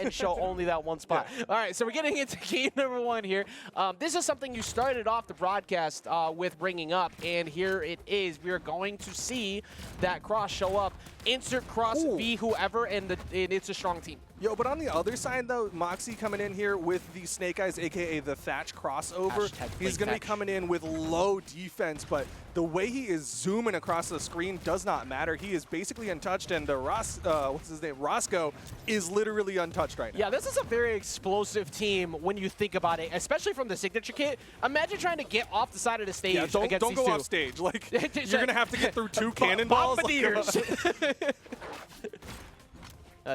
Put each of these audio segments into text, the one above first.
and show only that one spot. Yeah. All right, so we're getting into game number 1 here. This is something you started off the broadcast with bringing up, and here it is. We are going to see that cross show up. Insert cross v whoever, and it's a strong team. Yo, but on the other side, though, Moxyz coming in here with the Snake Eyes, a.k.a. the Thatch crossover. He's going to be coming in with low defense, but the way he is zooming across the screen does not matter. He is basically untouched, and what's his name? VRosco is literally untouched right now. Yeah, this is a very explosive team when you think about it, especially from the signature kit. Imagine trying to get off the side of the stage against these two. Don't go off stage. Like, you're going to have to get through 2 cannonballs.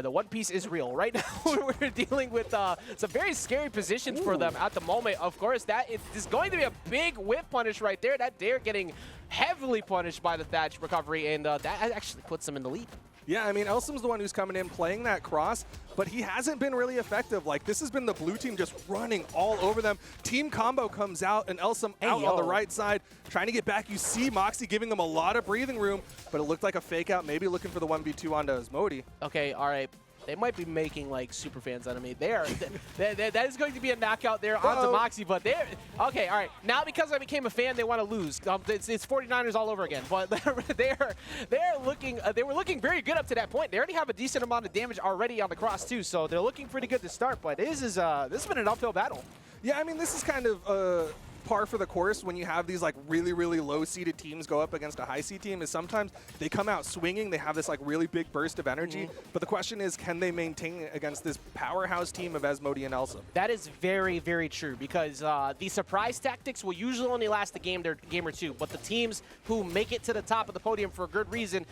The One Piece is real. Right now, we're dealing with some very scary positions for them at the moment. Of course, that is going to be a big whip punish right there. That they're getting heavily punished by the Thatch recovery, and that actually puts them in the lead. Yeah, I mean, Elsom's the one who's coming in playing that cross, but he hasn't been really effective. Like, this has been the blue team just running all over them. Team combo comes out, and Elsom out on the right side, trying to get back. You see Moxyz giving them a lot of breathing room, but it looked like a fake out, maybe looking for the 1v2 onto Asmodie. Okay, all right. They might be making, like, super fans out of me. That is going to be a knockout there onto Moxyz, but they're... Okay, all right. Now, because I became a fan, they want to lose. It's 49ers all over again. But they were looking very good up to that point. They already have a decent amount of damage already on the cross, too, so they're looking pretty good to start. But this has been an uphill battle. Yeah, I mean, this is kind of... par for the course when you have these like really low-seeded teams go up against a high-seed team is sometimes they come out swinging, they have this like really big burst of energy, but the question is, can they maintain it against this powerhouse team of Asmodie and Elsom? That is very, very true, because the surprise tactics will usually only last a game or two, but the teams who make it to the top of the podium for a good reason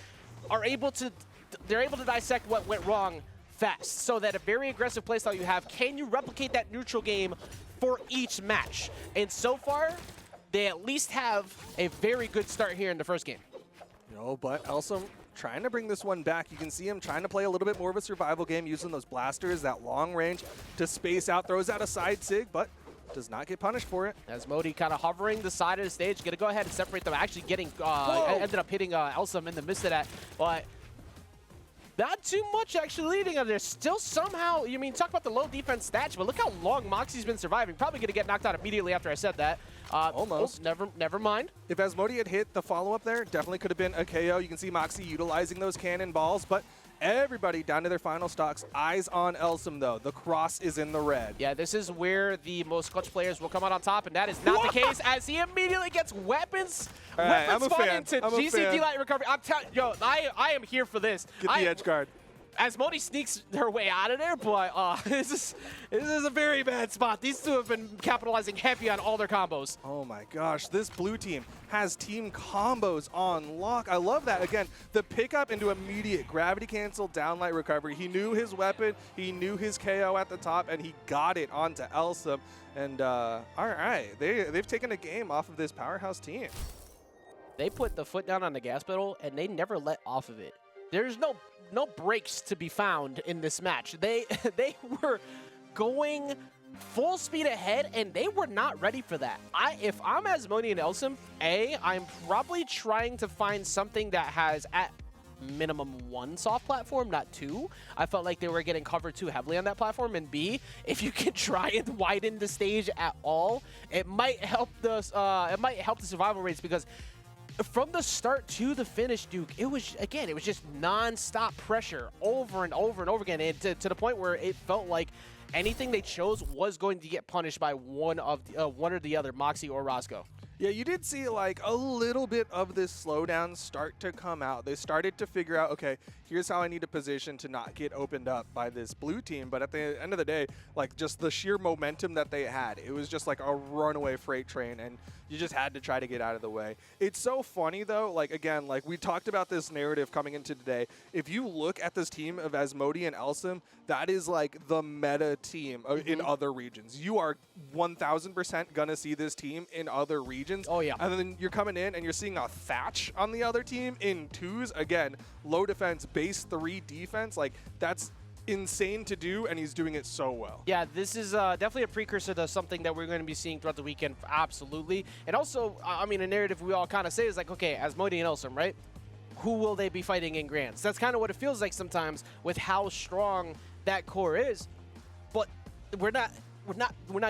are able to dissect what went wrong fast, so that a very aggressive playstyle you have, can you replicate that neutral game for each match? And so far, they at least have a very good start here in the first game. No, but Elsom trying to bring this one back. You can see him trying to play a little bit more of a survival game, using those blasters, that long range to space out, throws out a side sig, but does not get punished for it. Asmodie kind of hovering the side of the stage, gonna go ahead and separate them. Actually getting, ended up hitting Elsom in the midst of that, but not too much actually leading on there. Still somehow, you mean, talk about the low defense stats, but look how long Moxyz's been surviving. Probably going to get knocked out immediately after I said that. Almost. Oh, never mind. If Asmodie had hit the follow-up there, definitely could have been a KO. You can see Moxyz utilizing those cannonballs, but everybody down to their final stocks. Eyes on Elsom, though. The cross is in the red. Yeah, this is where the most clutch players will come out on top, and that is not the case, as he immediately gets weapons. Right, weapons spawn into GC D-Light recovery. I'm telling yo, I am here for this. Get the edge guard. Asmodie sneaks her way out of there, but this is a very bad spot. These two have been capitalizing heavy on all their combos. Oh my gosh, this blue team has team combos on lock. I love that. Again, the pickup into immediate gravity cancel, downlight recovery. He knew his weapon, he knew his KO at the top, and he got it onto Elsom. And all right, they've taken a game off of this powerhouse team. They put the foot down on the gas pedal, and they never let off of it. There's no breaks to be found in this match. They were going full speed ahead, and they were not ready for that. If I'm Asmodie and Elsom, I'm probably trying to find something that has at minimum 1 soft platform, not 2. I felt like they were getting covered too heavily on that platform. And B, if you can try and widen the stage at all, it might help the survival rates, because from the start to the finish, Duke, it was just non-stop pressure over and over and over again, and to the point where it felt like anything they chose was going to get punished by one or the other, Moxyz or vRosco. Yeah, you did see like a little bit of this slowdown start to come out. They started to figure out, okay, here's how I need to position to not get opened up by this blue team. But at the end of the day, like just the sheer momentum that they had, it was just like a runaway freight train, and you just had to try to get out of the way. It's so funny though, like again, like we talked about this narrative coming into today. If you look at this team of Asmodie and Elsom, that is like the meta team in other regions. You are 1000% gonna see this team in other regions. Oh yeah. And then you're coming in and you're seeing a Thatch on the other team in 2s. Again, low defense, base 3 defense. Like that's insane to do, and he's doing it so well. Yeah, this is definitely a precursor to something that we're going to be seeing throughout the weekend, absolutely. And also, I mean, a narrative we all kind of say is like, okay, Asmodie and Elsom, right? Who will they be fighting in Grands? That's kind of what it feels like sometimes with how strong that core is. But we're not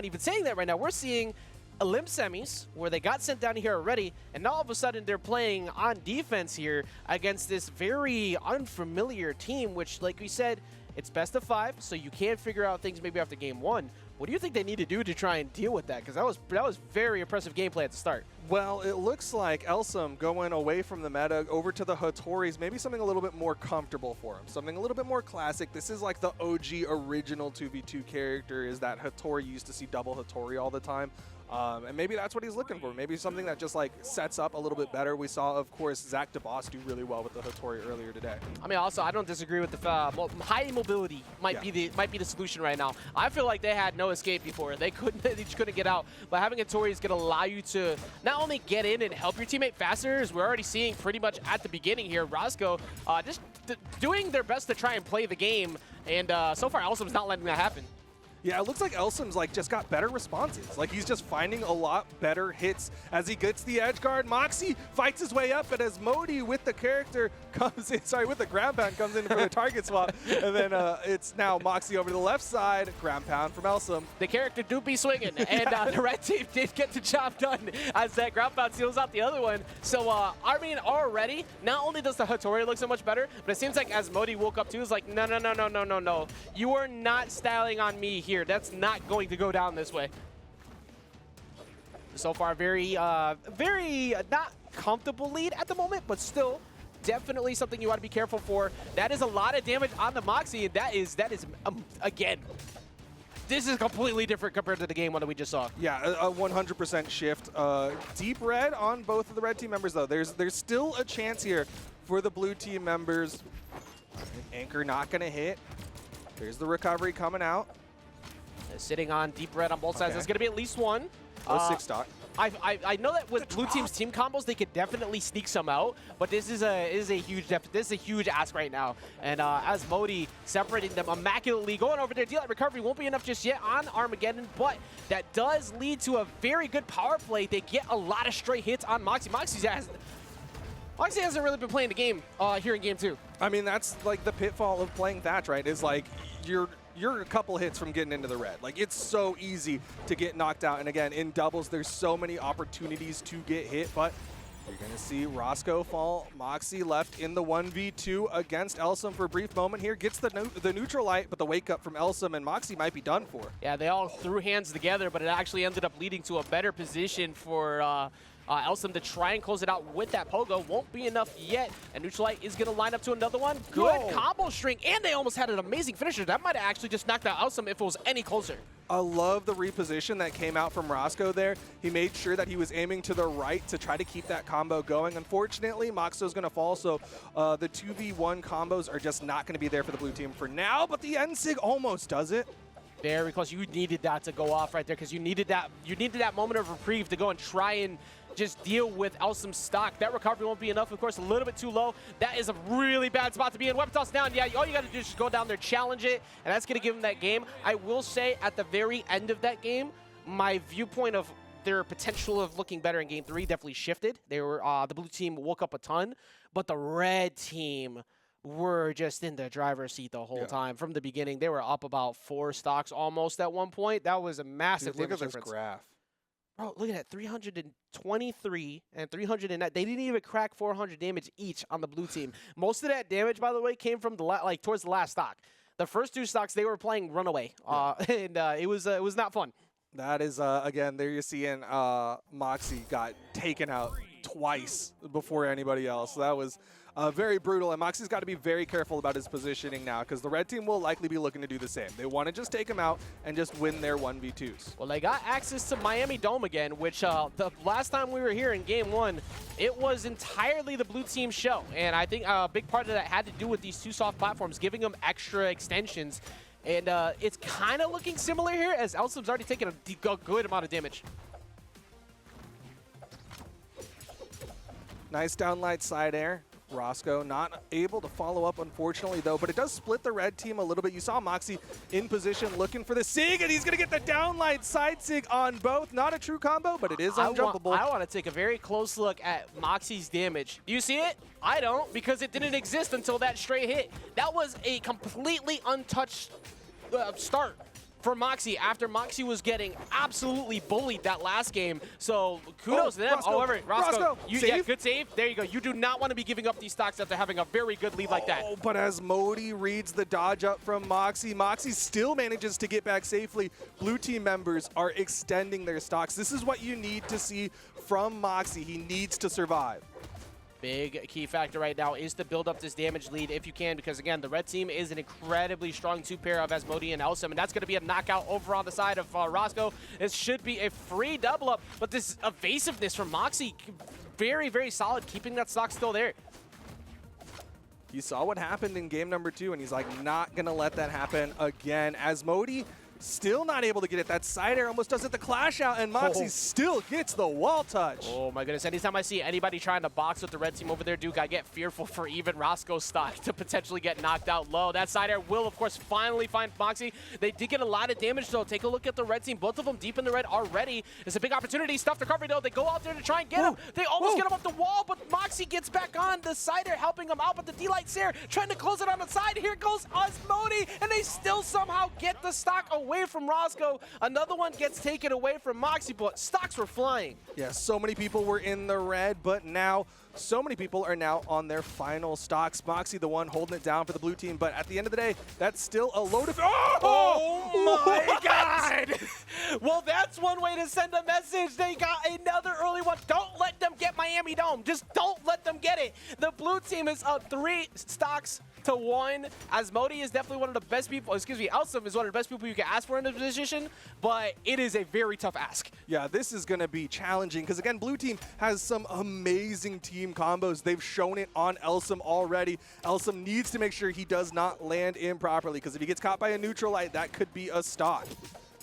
even saying that right now. We're seeing Elim semis where they got sent down here already, and now all of a sudden they're playing on defense here against this very unfamiliar team, which, like we said, it's best of 5, so you can figure out things maybe after game 1. What do you think they need to do to try and deal with that? Because that was very impressive gameplay at the start. Well, it looks like Elsom going away from the meta over to the Hattoris, maybe something a little bit more comfortable for him, something a little bit more classic. This is like the OG original 2v2 character, is that Hattori used to see double Hattori all the time. And maybe that's what he's looking for. Maybe something that just like sets up a little bit better. We saw, of course, Zach DeBoss do really well with the Hattori earlier today. I mean, also, I don't disagree with the high mobility might be the solution right now. I feel like they had no escape before. They just couldn't get out. But having Hattori is going to allow you to not only get in and help your teammate faster, as we're already seeing pretty much at the beginning here, vRosco just doing their best to try and play the game. And so far, Elsom's not letting that happen. Yeah, it looks like Elsom's like just got better responses. Like he's just finding a lot better hits as he gets the edge guard. Moxyz fights his way up, but Asmodie with the character comes in, sorry, with the ground pound comes in for the target swap. And then it's now Moxyz over to the left side, ground pound from Elsom. The character do be swinging, and the red team did get the job done as that ground pound seals out the other one. So, I mean, already, not only does the Hattori look so much better, but it seems like Asmodie woke up too, is like, no. You are not styling on me here. That's not going to go down this way. So far, very not comfortable lead at the moment, but still definitely something you want to be careful for. That is a lot of damage on the Moxyz, and that is again, this is completely different compared to the game one that we just saw. Yeah, a 100% shift. Deep red on both of the red team members, though. There's still a chance here for the blue team members. Anchor not going to hit. There's the recovery coming out. Sitting on deep red on both sides. There's going to be at least one. 6 stock. I know that with blue team's team combos, they could definitely sneak some out, but this is a huge ask right now. And Asmodie separating them immaculately, going over there. Deal recovery won't be enough just yet on Armageddon, but that does lead to a very good power play. They get a lot of straight hits on Moxyz. Moxyz hasn't really been playing the game here in game 2. I mean, that's like the pitfall of playing Thatch, right? Is like you're a couple hits from getting into the red. Like, it's so easy to get knocked out. And again, in doubles, there's so many opportunities to get hit, but you're going to see Roscoe fall. Moxyz left in the 1v2 against Elsom for a brief moment here. Gets the neutral light, but the wake up from Elsom, and Moxyz might be done for. Yeah, they all threw hands together, but it actually ended up leading to a better position for Elsom to try and close it out with that pogo. Won't be enough yet, and neutral light is going to line up to another one. Good combo string, and they almost had an amazing finisher. That might have actually just knocked out Elsom if it was any closer. I love the reposition that came out from Roscoe there. He made sure that he was aiming to the right to try to keep that combo going. Unfortunately, Moxyz going to fall, so the 2v1 combos are just not going to be there for the blue team for now, but the NSIG almost does it. Very close. You needed that to go off right there because you needed that moment of reprieve to go and try and just deal with Elsom's stock. That recovery won't be enough, of course, a little bit too low. That is a really bad spot to be in. Weapon toss down. Yeah, all you got to do is just go down there, challenge it, and that's going to give him that game. I will say at the very end of that game, my viewpoint of their potential of looking better in game 3 definitely shifted. They were the blue team woke up a ton, but the red team were just in the driver's seat the whole time. From the beginning, they were up about 4 stocks almost at one point. That was a massive Dude, look at this difference. graph. Bro, look at that, 323 and 309. They didn't even crack 400 damage each on the blue team. Most of that damage, by the way, came from towards the last stock. The first 2 stocks, they were playing runaway, and it was not fun. That is, again, there you're seeing Moxyz got taken out twice before anybody else. So that was very brutal, and Moxyz's got to be very careful about his positioning now because the red team will likely be looking to do the same. They want to just take him out and just win their 1v2s. Well, they got access to Miami Dome again, which the last time we were here in game 1, it was entirely the blue team show, and I think a big part of that had to do with these 2 soft platforms, giving them extra extensions. And it's kind of looking similar here as Elsom's already taken a good amount of damage. Nice downlight side air. Roscoe not able to follow up, unfortunately, though, but it does split the red team a little bit. You saw Moxyz in position looking for the SIG, and he's going to get the downlight side SIG on both. Not a true combo, but it is unjumpable. I want to take a very close look at Moxyz's damage. Do you see it? I don't, because it didn't exist until that straight hit. That was a completely untouched start. for Moxyz after Moxyz was getting absolutely bullied that last game. So kudos to them. vRosco, However, Roscoe, save. yeah, good save. There you go. You do not want to be giving up these stocks after having a very good lead like that. Oh, but Asmodie reads the dodge up from Moxyz. Moxyz still manages to get back safely. Blue team members are extending their stocks. This is what you need to see from Moxyz. He needs to survive. Big key factor right now is to build up this damage lead if you can, because again, the red team is an incredibly strong two-pair of Asmodie and Elsom, and that's going to be a knockout over on the side of Roscoe. It should be a free double up, but this evasiveness from Moxyz, very, very solid, keeping that stock still there. He saw what happened in game number 2, and he's like, not going to let that happen again. Asmodie still not able to get it. That side air almost does it the clash out, and Moxyz still gets the wall touch. Oh my goodness, anytime I see anybody trying to box with the red team over there, Duke, I get fearful for even Roscoe's stock to potentially get knocked out low. That side air will, of course, finally find Moxyz. They did get a lot of damage, though. Take a look at the red team. Both of them deep in the red already. It's a big opportunity. Stuffed recovery, though. They go out there to try and get him. They almost get him off the wall, but Moxyz gets back on. The side air helping him out, but the D-Light's there, trying to close it on the side. Here goes Asmodie, and they still somehow get the stock away from Roscoe. Another one gets taken away from Moxyz, but stocks were flying. Yeah, so many people were in the red, but now so many people are now on their final stocks. Moxyz, the one holding it down for the blue team, but at the end of the day, that's still a load of... Oh my God! Well, that's one way to send a message. They got another early one. Don't let them get Miami Dome. Just don't let them get it. The blue team is up 3 stocks to 1. Asmodie is definitely one of the best people, Elsom is one of the best people you can ask for in this position, but it is a very tough ask. Yeah, this is going to be challenging because, again, blue team has some amazing team combos. They've shown it on Elsom already. Elsom needs to make sure he does not land improperly, because if he gets caught by a neutral light, that could be a stock.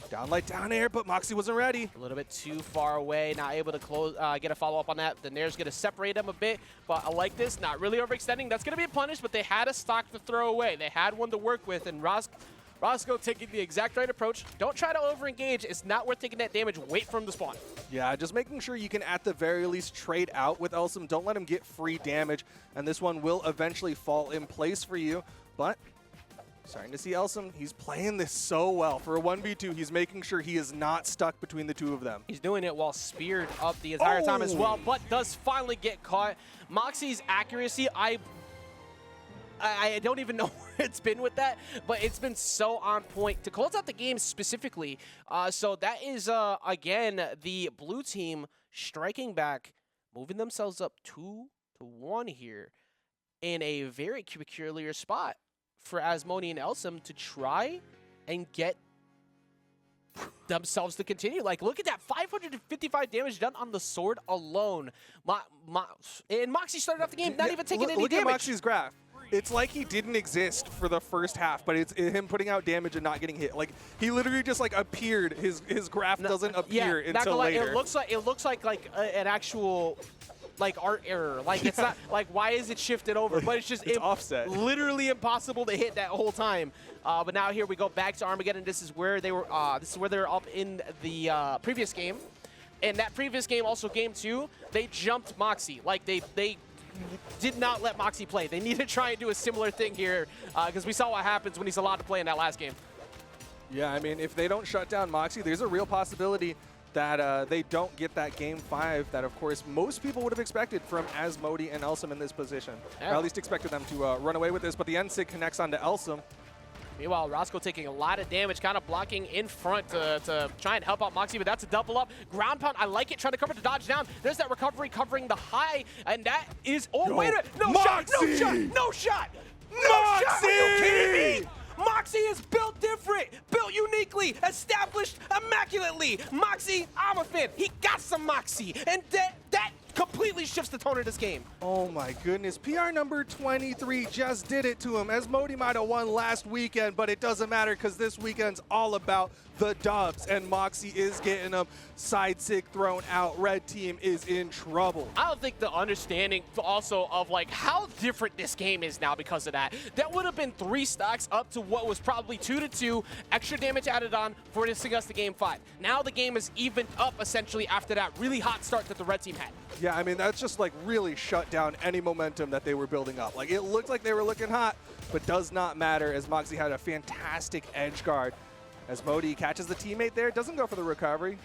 Down light, down air, but Moxyz wasn't ready. A little bit too far away, not able to close, get a follow-up on that. The Nair's going to separate them a bit, but I like this. Not really overextending. That's going to be a punish, but they had a stock to throw away. They had one to work with, and Roscoe taking the exact right approach. Don't try to over-engage. It's not worth taking that damage. Wait for him to spawn. Yeah, just making sure you can, at the very least, trade out with Elsom. Don't let him get free damage, and this one will eventually fall in place for you, but... starting to see Elsom. He's playing this so well. For a 1v2, he's making sure he is not stuck between the two of them. He's doing it while speared up the entire time as well, but does finally get caught. Moxyz's accuracy, I don't even know where it's been with that, but it's been so on point to close out the game specifically. So that is, again, the blue team striking back, moving themselves up 2-1 here in a very peculiar spot for Asmodie and Elsom to try and get themselves to continue. Like, look at that, 555 damage done on the sword alone. And Moxyz started off the game not even taking any damage. Look at Moxyz's graph. It's like he didn't exist for the first half, but it's him putting out damage and not getting hit. Like, he literally just like appeared. His graph doesn't appear until later. It looks like an actual like art error. Like, it's not like, why is it shifted over? But it's just it's offset. Literally impossible to hit that whole time. But now here we go back to Armageddon. This is where they were. This is where they were up in the previous game. And that previous game, also game 2, they jumped Moxyz. Like, they did not let Moxyz play. They need to try and do a similar thing here, because we saw what happens when he's allowed to play in that last game. Yeah, I mean, if they don't shut down Moxyz, there's a real possibility that they don't get that game 5 that, of course, most people would have expected from Asmodie and Elsom in this position. Yeah. Or at least expected them to run away with this, but the N-Sig connects onto Elsom. Meanwhile, Roscoe taking a lot of damage, kind of blocking in front to try and help out Moxyz, but that's a double up. Ground pound, I like it, trying to cover to dodge down. There's that recovery covering the high, and that is, oh, wait a minute, no shot, no shot, no shot, no shot, are you kidding me? Moxyz is built different, built uniquely, established immaculately. Moxyz, I'm a fan. He got some Moxyz, and that completely shifts the tone of this game. Oh my goodness, PR number 23 just did it to him. Asmodie might have won last weekend, but it doesn't matter because this weekend's all about the dubs, and Moxyz is getting them. Side sig thrown out. Red team is in trouble. I don't think the understanding also of like how different this game is now because of that. That would have been 3 stocks up to what was probably 2-2, extra damage added on for this us to game 5. Now the game is evened up essentially after that really hot start that the red team had. Yeah, I mean, that's just like really shut down any momentum that they were building up. Like, it looked like they were looking hot, but does not matter as Moxyz had a fantastic edge guard. Asmodie catches the teammate there, doesn't go for the recovery.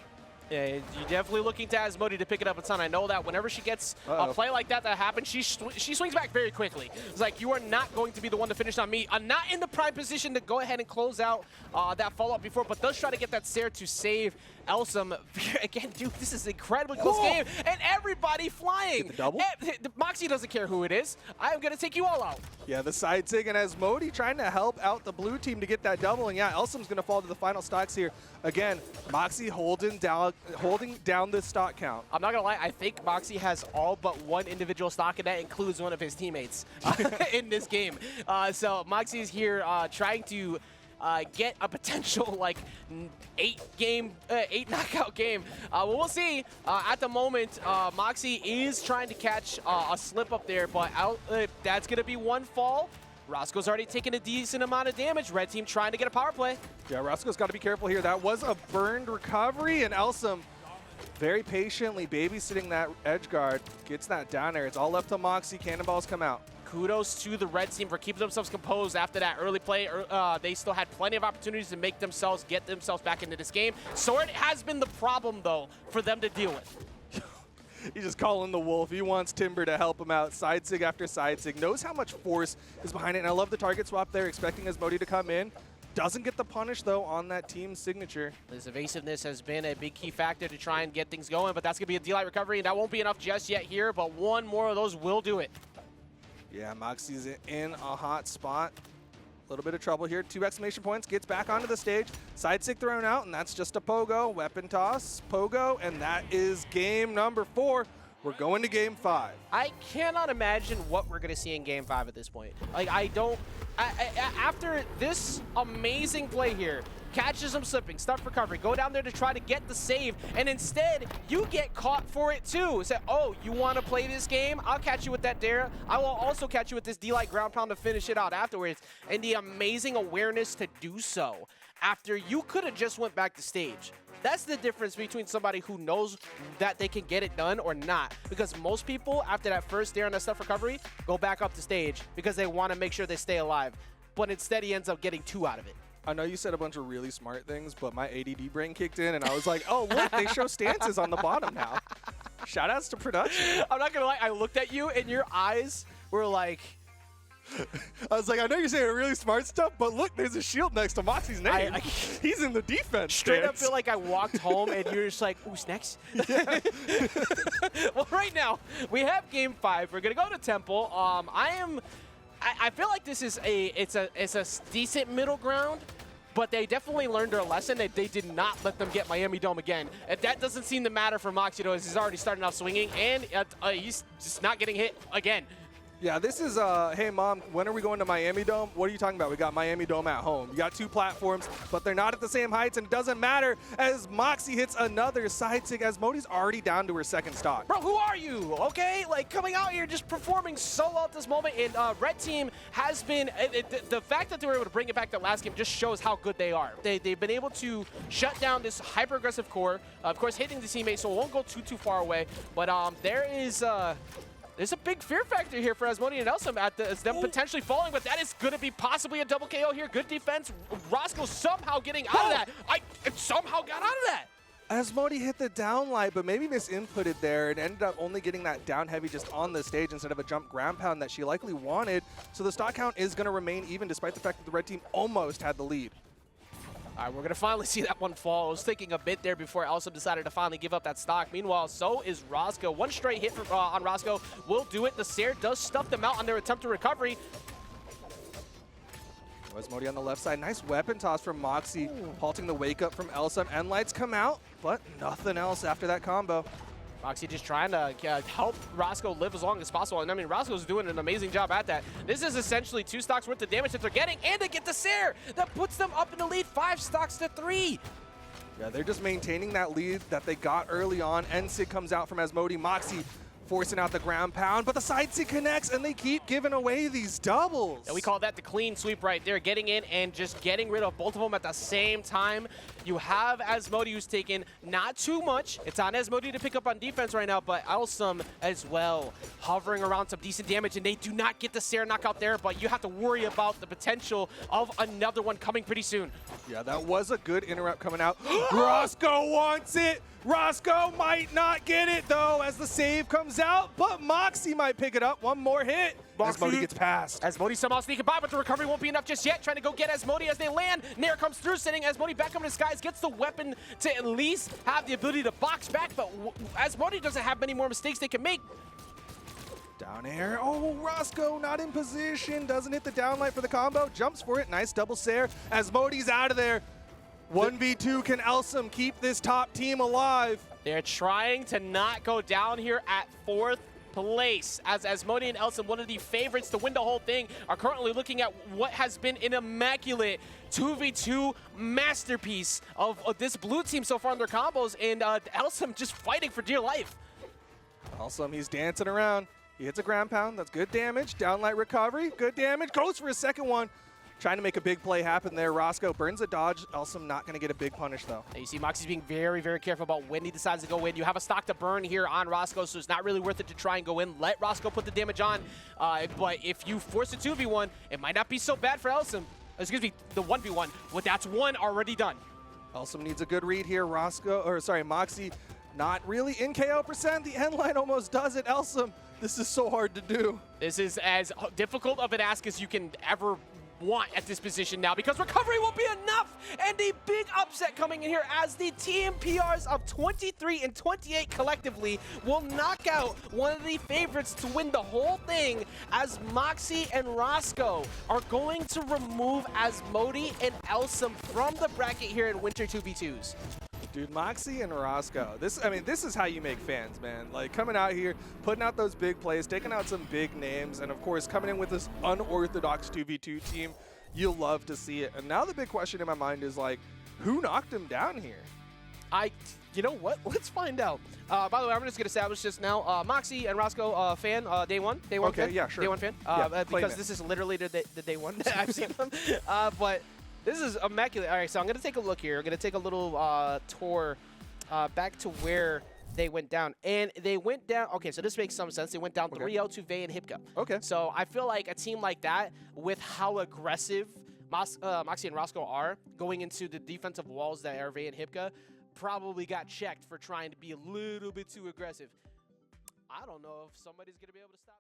Yeah, you're definitely looking to Asmodie to pick it up a ton. I know that whenever she gets a play like that happens, she swings back very quickly. It's like, you are not going to be the one to finish on me. I'm not in the prime position to go ahead and close out that follow-up before, but does try to get that Sair to save Elsom. Again, dude, this is an incredibly close game, and everybody flying. Get the double? Moxyz doesn't care who it is. I am going to take you all out. Yeah, the side sig and Asmodie trying to help out the blue team to get that double, and yeah, Elsom's going to fall to the final stocks here. Again, Moxyz holding down this stock count. I'm not going to lie, I think Moxyz has all but one individual stock, and that includes one of his teammates in this game. So Moxyz is here trying to get a potential like 8 knockout game. Well, we'll see. At the moment, Moxyz is trying to catch a slip up there, but that's going to be one fall. Roscoe's already taken a decent amount of damage. Red team trying to get a power play. Yeah, Roscoe's got to be careful here. That was a burned recovery, and Elsom very patiently babysitting that edge guard. Gets that down there. It's all left to Moxyz. Cannonballs come out. Kudos to the red team for keeping themselves composed after that early play. They still had plenty of opportunities to get themselves back into this game. Sword has been the problem, though, for them to deal with. He's just calling the wolf. He wants Timber to help him out. Side sig after side sig. Knows how much force is behind it. And I love the target swap there, expecting Asmodie to come in. Doesn't get the punish, though, on that team's signature. This evasiveness has been a big key factor to try and get things going, but that's going to be a D-Light recovery, and that won't be enough just yet here, but one more of those will do it. Yeah, Moxyz's in a hot spot. A little bit of trouble here. 2 exclamation points. Gets back onto the stage. Side sig thrown out, and that's just a pogo. Weapon toss, pogo, and that is game number 4. We're going to game 5. I cannot imagine what we're going to see in game 5 at this point. Like, after this amazing play here, catches him slipping, stuff recovery, go down there to try to get the save, and instead, you get caught for it too. Say, oh, you want to play this game? I'll catch you with that dare. I will also catch you with this D-Light ground pound to finish it out afterwards. And the amazing awareness to do so after you could have just went back to stage. That's the difference between somebody who knows that they can get it done or not. Because most people, after that first dare on that stuff recovery, go back up to stage because they want to make sure they stay alive. But instead, he ends up getting 2 out of it. I know you said a bunch of really smart things, but my ADD brain kicked in, and I was like, oh, look, they show stances on the bottom now. Shoutouts to production. I'm not going to lie. I looked at you, and your eyes were like... I was like, I know you're saying really smart stuff, but look, there's a shield next to Moxyz's name. He's in the defense. Straight up feel like I walked home, and you're just like, who's next? Yeah. Well, right now, we have game 5. We're going to go to Temple. I feel like this is it's a decent middle ground, but they definitely learned their lesson that they did not let them get Miami Dome again. And that doesn't seem to matter for Moxyz, though, as he's already starting off swinging, and he's just not getting hit again. Yeah, this is, hey, Mom, when are we going to Miami Dome? What are you talking about? We got Miami Dome at home. You got 2 platforms, but they're not at the same heights, and it doesn't matter as Moxyz hits another side sig. Asmodie's already down to her 2nd stock. Bro, who are you? Okay, like, coming out here just performing so well at this moment, and Red Team has been, the fact that they were able to bring it back that last game just shows how good they are. They've been able to shut down this hyper-aggressive core, of course, hitting the teammate, so it won't go too far away, but there's a big fear factor here for Asmodie and Elsom as them potentially falling, but that is going to be possibly a double KO here. Good defense. Roscoe somehow getting out of that. It somehow got out of that. Asmodie hit the downlight, but maybe misinputted there and ended up only getting that down heavy just on the stage instead of a jump ground pound that she likely wanted. So the stock count is going to remain even despite the fact that the red team almost had the lead. All right, we're going to finally see that one fall. I was thinking a bit there before Elsom decided to finally give up that stock. Meanwhile, so is Roscoe. One straight hit on Roscoe will do it. The Sair does stuff them out on their attempt to recovery. Asmodie on the left side. Nice weapon toss from Moxyz, halting the wake up from Elsom. End lights come out, but nothing else after that combo. Moxyz just trying to help Roscoe live as long as possible. And I mean, Roscoe's doing an amazing job at that. This is essentially 2 stocks worth of damage that they're getting, and they get the Sair. That puts them up in the lead 5 stocks to 3. Yeah, they're just maintaining that lead that they got early on. Sig comes out from Asmodie. Moxyz forcing out the ground pound, but the side C connects, and they keep giving away these doubles. And we call that the clean sweep right there, getting in and just getting rid of both of them at the same time. You have Asmodie who's taken not too much. It's on Asmodie to pick up on defense right now, but Elsom as well, hovering around some decent damage, and they do not get the Sarah knockout there, but you have to worry about the potential of another one coming pretty soon. Yeah, that was a good interrupt coming out. vRosco wants it. vRosco might not get it, though, as the save comes out, but Moxyz might pick it up. One more hit. Asmodie gets past. Asmodie somehow sneaking by, but the recovery won't be enough just yet. Trying to go get Asmodie as they land. Nair comes through, sending Asmodie back up in the skies, gets the weapon to at least have the ability to box back, but Asmodie doesn't have many more mistakes they can make. Down air. Oh, vRosco not in position. Doesn't hit the downlight for the combo. Jumps for it. Nice double Sair. Asmodie's out of there. 1v2. Can Elsom keep this top team alive? They're trying to not go down here at 4th place, as Asmodie and Elsom, one of the favorites to win the whole thing, are currently looking at what has been an immaculate 2v2 masterpiece of this blue team so far in their combos, and Elsom just fighting for dear life. Elsom, he's dancing around. He hits a ground pound. That's good damage. Downlight recovery. Good damage. Goes for a second one. Trying to make a big play happen there. vRosco burns a dodge. Elsom not going to get a big punish, though. And you see Moxyz being very, very careful about when he decides to go in. You have a stock to burn here on vRosco, so it's not really worth it to try and go in. Let vRosco put the damage on. But if you force a 2v1, it might not be so bad for Elsom. Excuse me, the 1v1. Well, that's one already done. Elsom needs a good read here. Moxyz not really in KO percent. The end line almost does it. Elsom, this is so hard to do. This is as difficult of an ask as you can ever want at this position now, because recovery will be enough, and a big upset coming in here as the team PRs of 23 and 28 collectively will knock out one of the favorites to win the whole thing, as Moxyz and vRosco are going to remove Asmodie and Elsom from the bracket here in Winter 2v2s. Dude, Moxyz and vRosco, this is how you make fans, man. Like, coming out here, putting out those big plays, taking out some big names, and of course, coming in with this unorthodox 2v2 team, you'll love to see it. And now the big question in my mind is, like, who knocked him down here? You know what? Let's find out. By the way, I'm just going to establish this now. Moxyz and vRosco fan, day one okay, fan. yeah, sure. Day one fan. Because this is literally the day one that I've seen them. But this is immaculate. All right, so I'm going to take a look here. I'm going to take a little tour back to where they went down. And they went down. Okay, so this makes some sense. They went down 3-0 to Vay and Hipka. Okay. So I feel like a team like that, with how aggressive Moxyz and vRosco are going into the defensive walls that are Vay and Hipka, probably got checked for trying to be a little bit too aggressive. I don't know if somebody's going to be able to stop that.